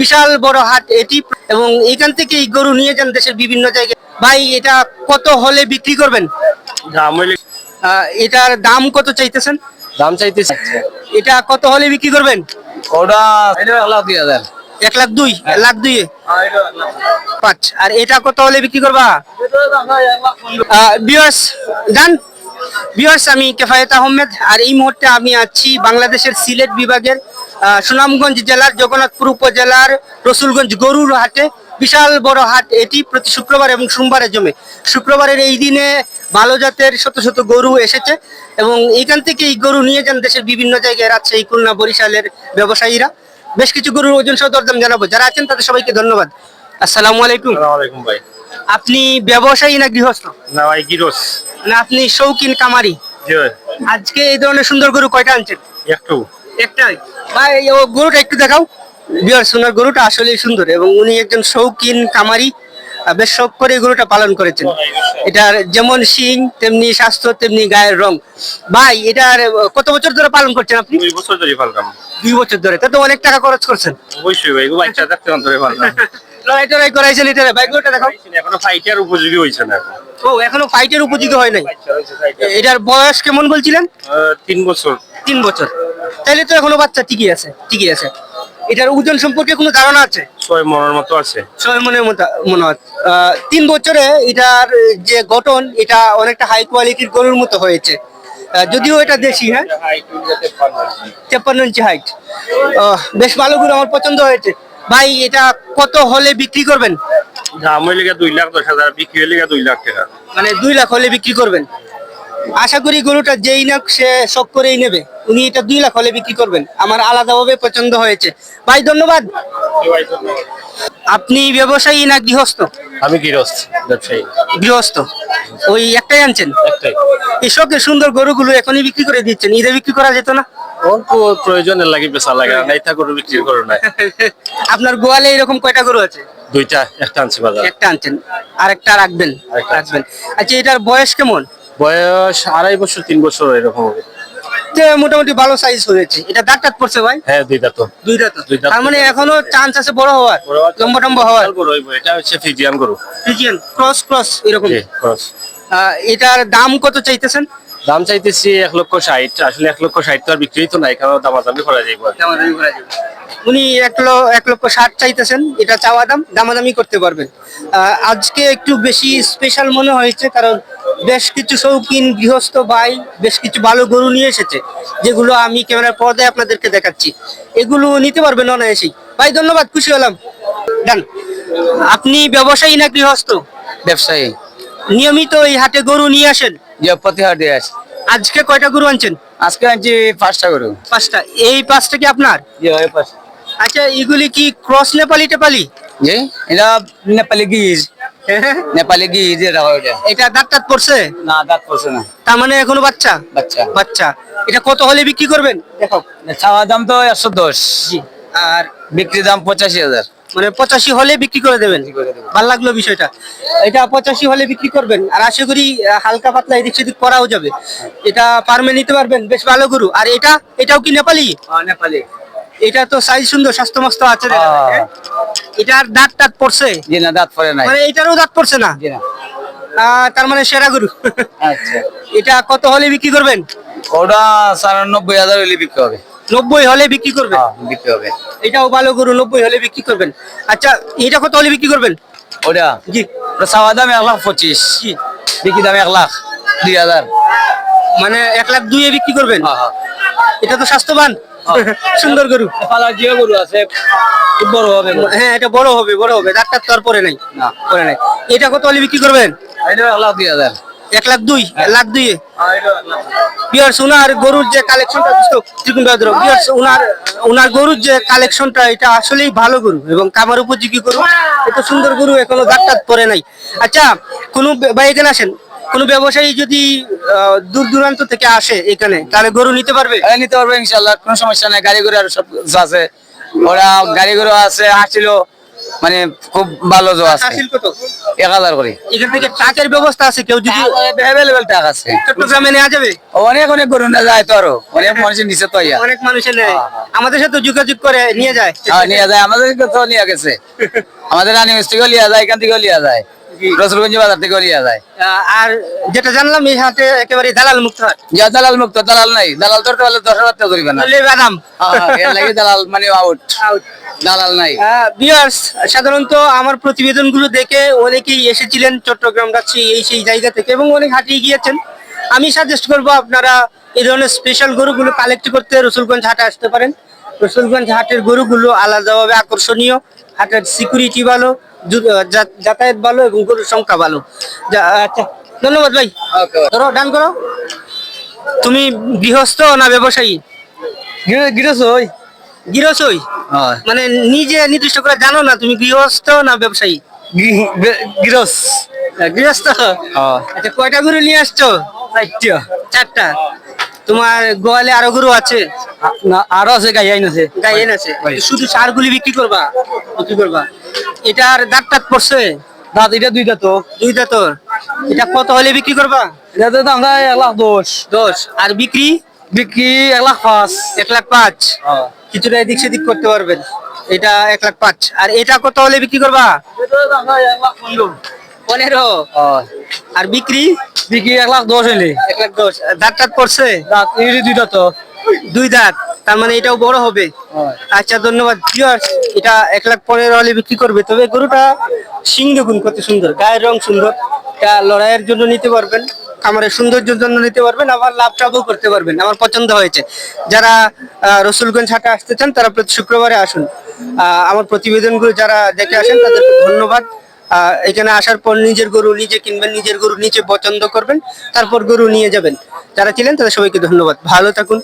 বিশাল বড় হাট এটি, এবং এখান থেকে এই গরু নিয়ে যান দেশের বিভিন্ন জায়গায়। ভাই এটা কত হলে বিক্রি করবেন? এটার দাম কত চাইতেছেন? দাম চাইতেছি এটা কত হলে বিক্রি করবেন? ওটা 1,02,000। 1,02,000, 1,02,000 পাঁচ। আর এটা কত হলে বিক্রি করবা? ভিউয়ার্স জান, ভিউয়ার্স আমি কেফায়েত আহমেদ, আর এই মুহূর্তে আমি আছি বাংলাদেশের সিলেট বিভাগের সুনামগঞ্জ জেলার জগন্নাথপুর উপজেলার রসুলগঞ্জ গরুর হাটে। বিশাল বড় হাট এটি, প্রতি শুক্রবার এবং সোমবারে জমে। শুক্রবারের এই দিনে ভালো জাতের শত শত গরু এসেছে, এবং এখান থেকে এই গরু নিয়ে যান দেশের বিভিন্ন জায়গায়, রাজশাহী, খুলনা, বরিশালের ব্যবসায়ীরা। বেশ কিছু গরুর ওজন সহ দরদাম জানাবো। যারা আছেন তাদের সবাইকে ধন্যবাদ। আসসালামু আলাইকুম। ওয়ালাইকুম ভাই। আপনি ব্যবসায়ী না গৃহস্থ? না ভাই, গিরস। না আপনি শৌখিন কামারি? জি ভাই। আজকে এই ধরনের সুন্দর গরু কয়টা আনছেন? একটু। একটাই? ভাই ও গরুটা একটু দেখাও। বিয়ার সোনার গরুটা আসলেই সুন্দর, এবং উনি একজন শৌখিন কামারি, বেশ শখ করে এই গরুটা পালন করেছেন। এটার যেমন শিং তেমনি স্বাস্থ্য তেমনি গায়ের রং। ভাই এটার কত বছর ধরে পালন করছেন আপনি? 2 বছর ধরে পাললাম। 2 বছর ধরে, তা তো অনেক টাকা খরচ করছেন। অবশ্যই ভাই, বাচ্চা থাকতে ধরে পাললাম। লড়াই টড়াই করাইছেন এটা? ভাই গরুটা দেখাও। এখনো ফাইটার উপযোগী হইছে না। ও এখনো ফাইটের উপযোগী হয় নাই। এটার বয়স কেমন বলছিলেন? 3 বছর। 3 বছর, তাইলে তো এখনো বাচ্চা, ঠিকই আছে, ঠিকই আছে। এটার ওজন সম্পর্কে কোনো ধারণা আছে? 6 মনের মতো আছে। 6 মনের মতো মনে হয়। 3 বছরে এটার যে গঠন, এটা অনেকটা হাই কোয়ালিটির গরুর মতো হয়েছে, যদিও এটা দেশি। হ্যাঁ, 53 ইঞ্চি হাইট। বেশ ভালো গরু, আমার পছন্দ হয়েছে। ভাই এটা কত হলে বিক্রি করবেন? দাম হইলে 2,10,000, বিক্রি হইলে 2 লাখ টাকা। মানে 2 লাখ হলে বিক্রি করবেন? আশা করি গরুটা যেই না সে শখ করেই নেবে। উনি এটা 2 লাখ হলে বিক্রি করবেন, আমার আলাদাভাবে পছন্দ হয়েছে। ভাই ধন্যবাদ। আপনি ব্যবসায়ী না গৃহস্থ? আমি গৃহস্থ ব্যবসায়ী। গৃহস্থ। ওই একটাই আনছেন? একটাই। এই শখের সুন্দর গরুগুলো এখনই বিক্রি করে দিচ্ছেন, ঈদে বিক্রি করা যেত না? অল্প প্রয়োজনের লাগি বেচা লাগে, নাই তা গরু বিক্রি করো না। আপনার গোয়ালে এরকম কয়টা গরু আছে? 2টা, একটা আনছি বাজার। একটা আনছেন, আরেকটা রাখবেন? রাখবেন। আচ্ছা এটার বয়স কেমন? বয়স 2.5 বছর 3 বছর এরকম হবে। মোটামুটি ভালো সাইজ হয়েছে। এটা দাঁত টাত পড়ছে ভাই? হ্যাঁ, 2টা তো। 2টা তো? দুই দাঁত। তার মানে এখনো চান্স আছে বড় হওয়ার, লম্বা টম্বা হওয়ার। গরু হইব, এটা হচ্ছে ফিজিয়ান গরু। ফ্রিজিয়ান ক্রস ক্রস এরকম। জি, ক্রস। এটার দাম কত চাইতেছেন? দাম চাইতেছি 1,60,000। আসলে 1,60,000 তো আর বিক্রি তো নাই, কারণ দামাদামি করা যাইব। দামাদামি করা যাবে। উনি 1,60,000 চাইতেছেন, এটা চাওয়া দাম, দামাদামি করতে পারবেন। আজকে একটু বেশি স্পেশাল মনে হয়েছে, কারণ বেশ কিছু শৌখিন গৃহস্থ ভাই বেশ কিছু ভালো গরু নিয়ে এসেছে, যেগুলো আমি ক্যামেরার পর্দায় আপনাদেরকে দেখাচ্ছি। এগুলো নিতে পারবেন অনায়াসেই। ভাই ধন্যবাদ, খুশি হলাম। ডান। আপনি ব্যবসায়ী না গৃহস্থ? ব্যবসায়ী। নিয়মিত এই হাটে গরু নিয়ে আসেন? যে প্রতিহার দিয়ে আসে। আজকে কয়টা গরু আনছেন? আজকে আনছি 5টা গরু। 5টা। এই 5টা কি আপনার? জি ওই পাশ। আচ্ছা এগুলি কি ক্রস নেপালি টেপালি? জি এটা নেপালি গিজ। নেপালি গিজ এটা হয় ওটা। এটা দাঁত টাত পড়ছে? না দাঁত পড়ছে না। তার মানে এখনো বাচ্চা? বাচ্চা। বাচ্চা। এটা কত হলে বিক্রি করবেন? দেখো। চাওয়া দাম তো 110। জি। আর বিক্রি দাম 85,000। মানে 85 হলে বিক্রি করে দেবেন? ভালো লাগলো বিষয়টা। এটা 85 হলে বিক্রি করবেন, আর আশা করি হালকা পাতলা এদিক সেদিক করাও যাবে। এটা ফার্মে নিতে পারবেন, বেশ ভালো গরু। আর এটাও কি নেপালি? নেপালি। এটা তো সাইজ সুন্দর, স্বাস্থ্য মস্ত আছে দেখা যায়, হ্যাঁ? এটার দাঁত টাত পড়ছে? জি না দাঁত পড়ে নাই। মানে এটারও দাঁত পড়ছে না? জি না। তার মানে সেরা গরু। আচ্ছা। এটা কত হলে বিক্রি করবেন? ওটা 90,000 হলে বিক্রি হবে। 90 হলে বিক্রি করবেন? হ্যাঁ বিক্রি হবে। এটাও ভালো গরু, 90 হলে বিক্রি করবেন। আচ্ছা এটা কত হলে বিক্রি করবেন? ওটা জি। ওটা চাওয়া দাম 1,25,000। জি। বিক্রি দাম 1,02,000। মানে 1,02,000 এ বিক্রি করবেন? হ্যাঁ হ্যাঁ। এটা তো স্বাস্থ্যবান, সুন্দর গরু। পালার যে গরু আছে খুব বড় হবে। হ্যাঁ এটা বড় হবে, বড় হবে। দাঁতটা তো আর পরে নাই? না পরে নাই। এটা কত হলে বিক্রি করবেন? এটা 1,02,000। 1,02,000, 1,02,000। বিয়ার্স উনার গরুর যে কালেকশনটা, বিয়ার্স উনার গরুর যে কালেকশনটা, এটা আসলেই ভালো গরু এবং কামার উপযোগী গরু। এত সুন্দর গরু এখনো দাঁত পরে নাই। আচ্ছা কোন ভাই এখানে আসেন, কোন ব্যবসায়ী যদি দূর দূরান্ত থেকে আসে এখানে, তাহলে গরু নিতে পারবে? নিতে পারবে ইনশাল্লাহ, কোনো সমস্যা নাই। গাড়ি ঘোড়া আর সব কিছু আছে। ওরা গাড়ি ঘোড়া আছে, আসছিল মানে খুব ভালো জো আছে হাসিল কত 1000 করে এখান থেকে ট্রাকের ব্যবস্থা আছে, কেউ যদি অ্যাভেলেবল টাকা আছে চট্টগ্রামে নেওয়া যাবে? অনেক অনেক গরু না যায় তো আরো অনেক মানুষের নিচে তো ইয়া অনেক মানুষের নেয়, আমাদের সাথে যোগাযোগ করে নিয়ে যায়। নিয়ে যায় আমাদের তো নিয়ে গেছে আমাদের রানীগঞ্জ থেকেও লিয়া যায় এখান থেকেও লিয়া যায় রসুলগঞ্জ বাজার থেকেও লিয়া যায় আর যেটা জানলাম এই হাটে একেবারে দালাল মুক্ত হাট। যা দালাল মুক্ত দালাল নাই দালাল ধরতে পারলে 10,000 টাকা করিবে না বললে বাদাম এর লাগে দালাল মানে আউট দালাল নাই ভিউয়ার্স, সাধারণত আমার প্রতিবেদনগুলো দেখে অনেকেই এসেছিলেন চট্টগ্রাম রাজশাহী এই সেই জায়গা থেকে এবং অনেক হাটিয়ে গিয়েছেন। আমি সাজেস্ট করব আপনারা এই ধরনের স্পেশাল গরুগুলো কালেক্ট করতে রসুলগঞ্জ হাটে আসতে পারেন। রসুলগঞ্জ হাটের গরুগুলো আলাদাভাবে আকর্ষণীয়, হাটের সিকিউরিটি ভালো, যাতায়াত ভালো এবং গরুর সংখ্যা ভালো। আচ্ছা, ধন্যবাদ ভাই। ধরো, ডান করো। তুমি গৃহস্থ না ব্যবসায়ী? গিরেছই গৃহস্থই, মানে নিজে নির্দিষ্ট করে জানো না তুমি গৃহস্থ না ব্যবসায়ী? গিরস গৃহস্থ। আচ্ছা, কয়টা গরু নিয়ে আসছো? চারটা। তোমার গোয়ালে আরো গরু আছে? না আরো আছে গাই আইন আছে গায়েন আছে। শুধু সারগুলি বিক্রি করবা? এটার দাঁত টাত পড়ছে? দাঁত এটা দুইটা তো দুইটা তোর। এটা কত হলে বিক্রি করবা? এটা তো আমরা 1,10,000 10। আর বিক্রি? বিক্রি 1,05,000 1,05,000। কিছুটা এদিক সেদিক করতে পারবেন। এটা 1,05,000। আর এটা কত হলে বিক্রি করবা? 15। আর বিক্রি? বিক্রি 1,10,000 হইলে 1,10,000। দাঁত টাত পড়ছে? দাঁত এই দুইটা তো দুই দাঁত, তার মানে এটাও বড় হবে। আচ্ছা, ধন্যবাদ। ভিউয়ার্স, এটা 1,15,000 হলে বিক্রি করবে। তবে গরুটা সিং দেখুন কত সুন্দর, গায়ের রং সুন্দর। এটা লড়াইয়ের জন্য নিতে পারবেন, খামারের সৌন্দর্যের জন্য নিতে পারবেন, আবার লাভ টাভও করতে পারবেন। আমার পছন্দ হয়েছে। যারা রসুলগঞ্জ হাটে আসতে চান তারা প্রতি শুক্রবারে আসুন। আমার প্রতিবেদনগুলো যারা দেখে আসেন তাদেরকে ধন্যবাদ। এখানে আসার পর নিজের গরু নিজে কিনবেন, নিজের গরু নিজে পছন্দ করবেন, তারপর গরু নিয়ে যাবেন। যারা ছিলেন তাদের সবাইকে ধন্যবাদ। ভালো থাকুন।